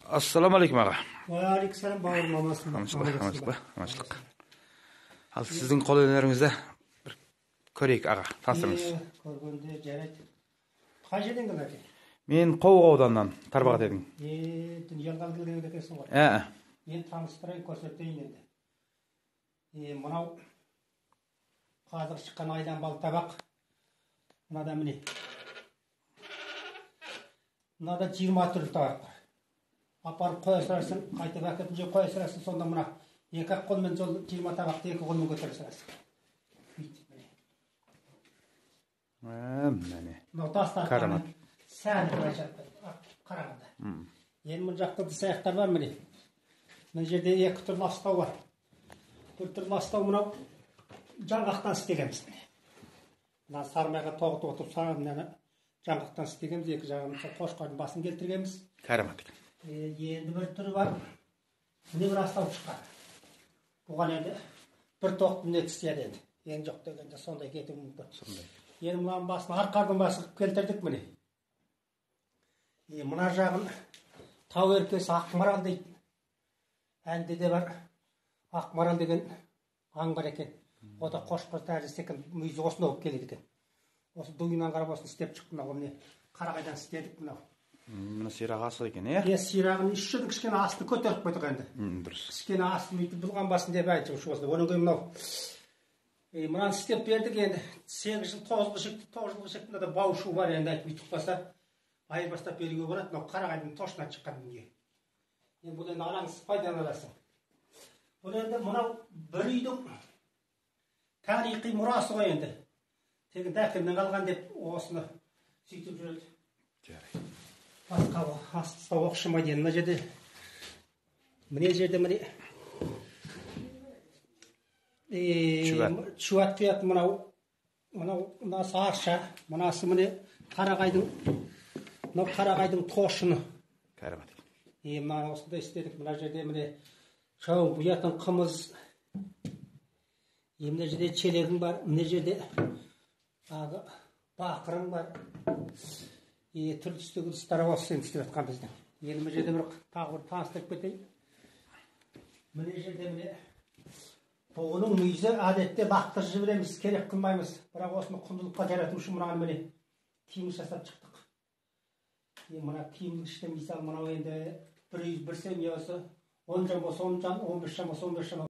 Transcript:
Assalamu alaikum ağa. Aleykümselam bауырым, амансың ба? Аманшылық. Ал сіздің қол өнеріңізді бір көрейік аға, таныстырыңыз. Көргенде жарайды. Қай жерден келдің? Мен Қоуық ауданынан, Тарбағат едім. Дүниеге келген екенсің ғой. Мен таныстырайын, көрсетейін енді. Мынау қазір шыққан айдан бал табақ. Мынада міне. Мынада 20 түрлі табақ бар. Апарып қоя сұрасың, қайтып әкетіп жеп қоя сұрасың, сонда мына екі-ақ қолмен сол 20 табақты екі қолмен көтере сұрасың. Міне. Мынау дастарханның сәні былай жатпайды, қарағанда. Енді мына жақта ыдыс-аяқтар бар міне. Мына жерде екі түрлі астау бар. Bir түрлі астау мынау жаңғақтан істегенбіз міне. Мына сармайға тоғытып отырып жаңғақтан істегенбіз, екі жағын қошқардың басын келтіргенбіз. Кәрімат. Енді бір түрі бар. Міне бір астау шыққан. Бұған енді бір тоқтың ет істеді енді. Ең жоқ дегенде сондай кетуі мүмкін. Енді мынаның басын арқардың басын келтірдік міне. Мына жағын тау еркесі Ақмарал дейді. Әнде де бар. Ақмарал деген аң бар екен. O da қошқар тәрізді екен. Мүйізі осында болып келеді екен. Осы дуынан қарап осыны істеп шықты. Міне қарағайдан істедік мынау. Мына сирақ асы екен, е? Сирағын үш жердің кішкене астын көтеріп қойдық енді. Дұрыс. Кішкене астын бүйтіп бұлған басын деп айтып осында. Оның кейін мынау. Мынаны істеп бердік енді. 8 жыл 9 жылғы шекті мынада бау шу бар енді айтып бүйтіп қойса. Айырбастап беруге болады. Мынау қарағайдың тошынан шыққан дүние. Енді бұл енді араңыз пайдаланасың. Бұл енді мынау бір үйдің тарихи мұрасы ғой енді. Тегін дәкемнен қалған деп осыны сөйтіп жүреді. Жарайды. Басқа астыста оқшымайды. Мына жерде міне шуат құятын мынасы арша, мынасы міне қарағайдың тошыны. Кәрімат. Мына осында істедік. Мына жерде міне шауын құятын қымыз. Мына жерде челегің бар. Мына жерде бақырың бар. Түрлі түстегі ұстары осы істеп жатқан біздің. Мына жерде бір тағы бір таныстырып кетейін. Мына жерде бұғының мүйізі әдетте лақтырып жібереміз, керек қылмаймыз. Бірақ осыны құндылыққа жарату үшін мынаны міне киім жасап шықтық. Мына киім іште мысалы мынау енді бір семья болса 10 жан болса 10 жан, 15 жан болса 15 жан.